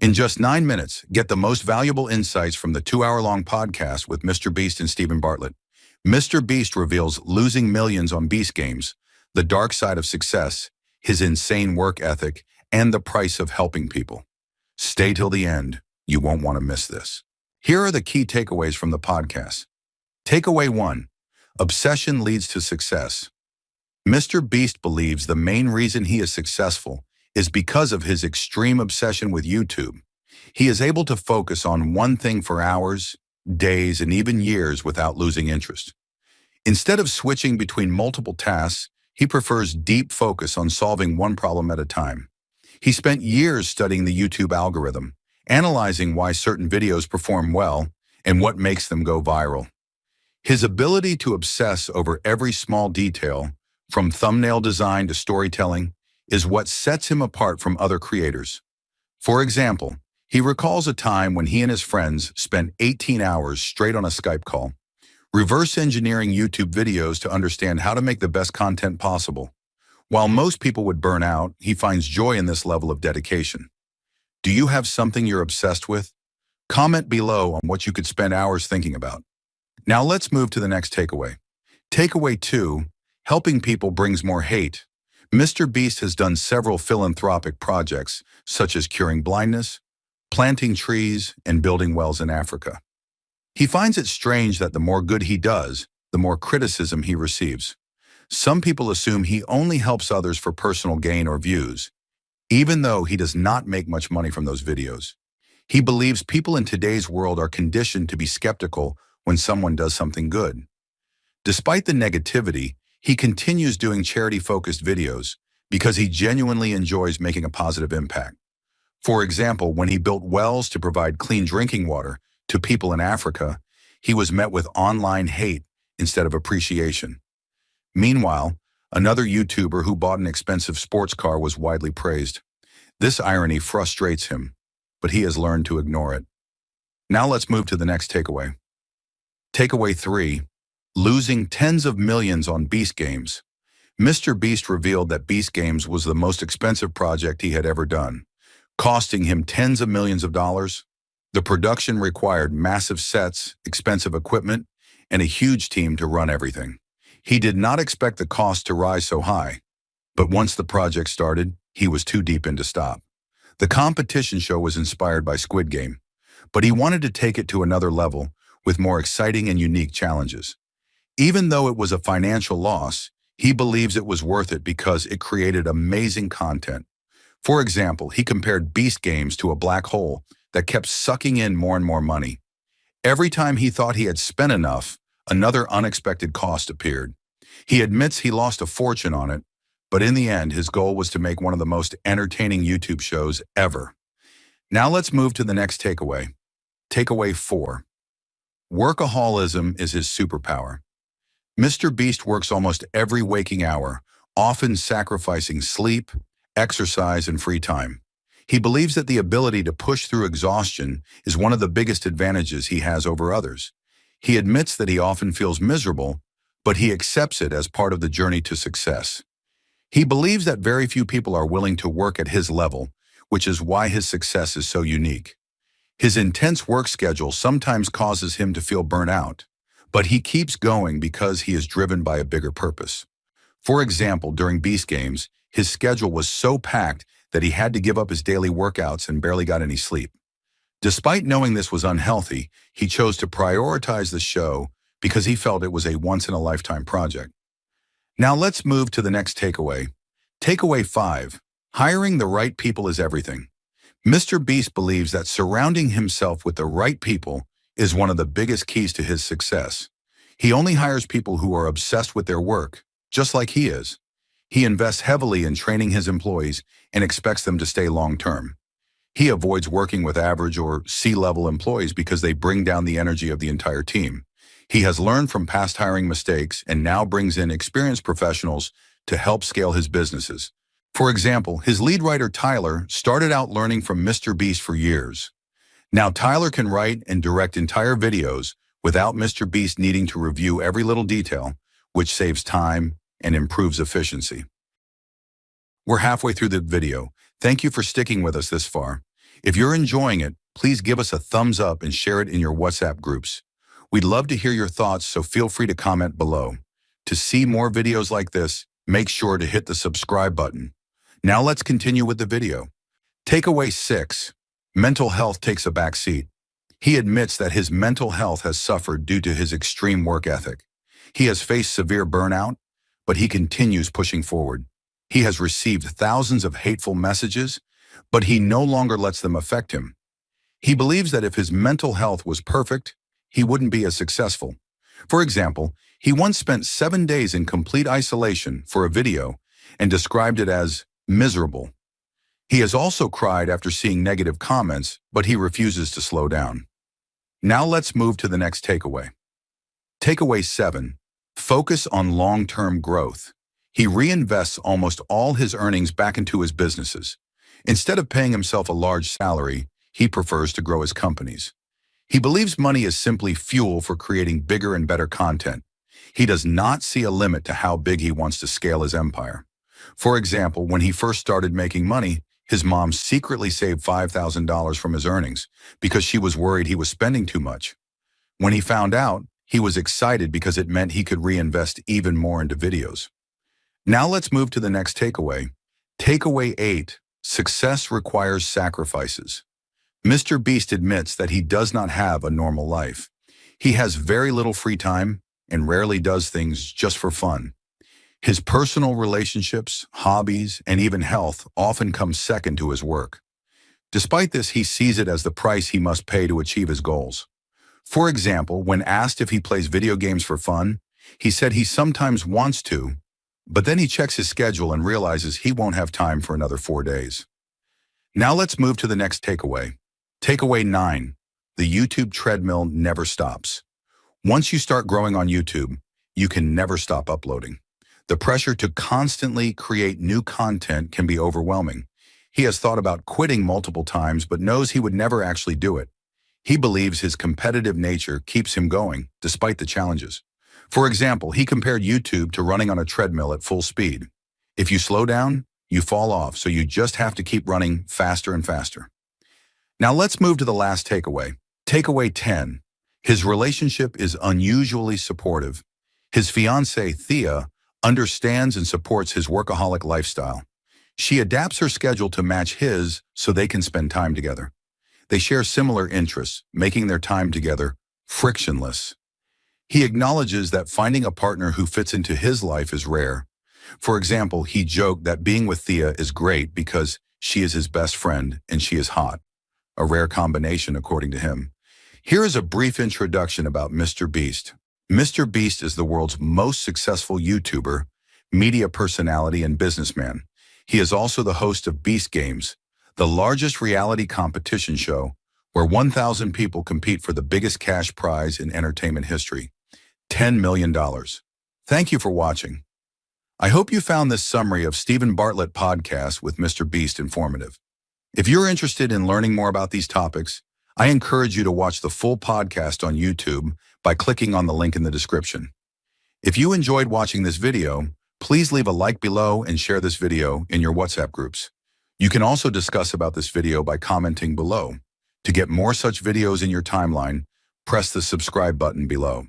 In just 9 minutes, get the most valuable insights from the 2-hour-long podcast with Mr. Beast and Stephen Bartlett. Mr. Beast reveals losing millions on Beast Games, the dark side of success, his insane work ethic, and the price of helping people. Stay till the end. You won't want to miss this. Here are the key takeaways from the podcast. Takeaway 1. Obsession leads to success. Mr. Beast believes the main reason he is successful is because of his extreme obsession with YouTube. He is able to focus on one thing for hours, days, and even years without losing interest. Instead of switching between multiple tasks, he prefers deep focus on solving one problem at a time. He spent years studying the YouTube algorithm, analyzing why certain videos perform well and what makes them go viral. His ability to obsess over every small detail, from thumbnail design to storytelling, is what sets him apart from other creators. For example, he recalls a time when he and his friends spent 18 hours straight on a Skype call, reverse engineering YouTube videos to understand how to make the best content possible. While most people would burn out, he finds joy in this level of dedication. Do you have something you're obsessed with? Comment below on what you could spend hours thinking about. Now let's move to the next takeaway. Takeaway 2, helping people brings more hate. Mr. Beast has done several philanthropic projects, such as curing blindness, planting trees, and building wells in Africa. He finds it strange that the more good he does, the more criticism he receives. Some people assume he only helps others for personal gain or views, even though he does not make much money from those videos. He believes people in today's world are conditioned to be skeptical when someone does something good. Despite the negativity, he continues doing charity-focused videos because he genuinely enjoys making a positive impact. For example, when he built wells to provide clean drinking water to people in Africa, he was met with online hate instead of appreciation. Meanwhile, another YouTuber who bought an expensive sports car was widely praised. This irony frustrates him, but he has learned to ignore it. Now let's move to the next takeaway. Takeaway 3. Losing tens of millions on Beast Games. Mr. Beast revealed that Beast Games was the most expensive project he had ever done, costing him tens of millions of dollars. The production required massive sets, expensive equipment, and a huge team to run everything. He did not expect the cost to rise so high, but once the project started, he was too deep in to stop. The competition show was inspired by Squid Game, but he wanted to take it to another level with more exciting and unique challenges. Even though it was a financial loss, he believes it was worth it because it created amazing content. For example, he compared Beast Games to a black hole that kept sucking in more and more money. Every time he thought he had spent enough, another unexpected cost appeared. He admits he lost a fortune on it, but in the end, his goal was to make one of the most entertaining YouTube shows ever. Now let's move to the next takeaway. Takeaway 4. Workaholism is his superpower. Mr. Beast works almost every waking hour, often sacrificing sleep, exercise, and free time. He believes that the ability to push through exhaustion is one of the biggest advantages he has over others. He admits that he often feels miserable, but he accepts it as part of the journey to success. He believes that very few people are willing to work at his level, which is why his success is so unique. His intense work schedule sometimes causes him to feel burnt out, but he keeps going because he is driven by a bigger purpose. For example, during Beast Games, his schedule was so packed that he had to give up his daily workouts and barely got any sleep. Despite knowing this was unhealthy, he chose to prioritize the show because he felt it was a once-in-a-lifetime project. Now let's move to the next takeaway. Takeaway 5. Hiring the right people is everything. Mr. Beast believes that surrounding himself with the right people is one of the biggest keys to his success. He only hires people who are obsessed with their work, just like he is. He invests heavily in training his employees and expects them to stay long-term. He avoids working with average or C-level employees because they bring down the energy of the entire team. He has learned from past hiring mistakes and now brings in experienced professionals to help scale his businesses. For example, his lead writer Tyler started out learning from Mr. Beast for years. Now Tyler can write and direct entire videos without Mr. Beast needing to review every little detail, which saves time and improves efficiency. We're halfway through the video. Thank you for sticking with us this far. If you're enjoying it, please give us a thumbs up and share it in your WhatsApp groups. We'd love to hear your thoughts, so feel free to comment below. To see more videos like this, make sure to hit the subscribe button. Now let's continue with the video. Takeaway 6. Mental health takes a backseat. He admits that his mental health has suffered due to his extreme work ethic. He has faced severe burnout, but he continues pushing forward. He has received thousands of hateful messages, but he no longer lets them affect him. He believes that if his mental health was perfect, he wouldn't be as successful. For example, he once spent 7 days in complete isolation for a video and described it as miserable. He has also cried after seeing negative comments, but he refuses to slow down. Now let's move to the next takeaway. Takeaway 7. Focus on long-term growth. He reinvests almost all his earnings back into his businesses. Instead of paying himself a large salary, he prefers to grow his companies. He believes money is simply fuel for creating bigger and better content. He does not see a limit to how big he wants to scale his empire. For example, when he first started making money, his mom secretly saved $5,000 from his earnings because she was worried he was spending too much. When he found out, he was excited because it meant he could reinvest even more into videos. Now let's move to the next takeaway. Takeaway 8. Success requires sacrifices. MrBeast admits that he does not have a normal life. He has very little free time and rarely does things just for fun. His personal relationships, hobbies, and even health often come second to his work. Despite this, he sees it as the price he must pay to achieve his goals. For example, when asked if he plays video games for fun, he said he sometimes wants to, but then he checks his schedule and realizes he won't have time for another 4 days. Now let's move to the next takeaway. Takeaway 9. The YouTube treadmill never stops. Once you start growing on YouTube, you can never stop uploading. The pressure to constantly create new content can be overwhelming. He has thought about quitting multiple times, but knows he would never actually do it. He believes his competitive nature keeps him going, despite the challenges. For example, he compared YouTube to running on a treadmill at full speed. If you slow down, you fall off, so you just have to keep running faster and faster. Now let's move to the last takeaway. Takeaway 10. His relationship is unusually supportive. His fiancée, Thea, understands and supports his workaholic lifestyle. She adapts her schedule to match his so they can spend time together. They share similar interests, making their time together frictionless. He acknowledges that finding a partner who fits into his life is rare. For example, he joked that being with Thea is great because she is his best friend and she is hot. A rare combination, according to him. Here is a brief introduction about MrBeast. MrBeast is the world's most successful YouTuber, media personality, and businessman. He is also the host of Beast Games, the largest reality competition show where 1,000 people compete for the biggest cash prize in entertainment history, $10 million. Thank you for watching. I hope you found this summary of Stephen Bartlett podcast with MrBeast informative. If you're interested in learning more about these topics, I encourage you to watch the full podcast on YouTube by clicking on the link in the description. If you enjoyed watching this video, please leave a like below and share this video in your WhatsApp groups. You can also discuss about this video by commenting below. To get more such videos in your timeline, press the subscribe button below.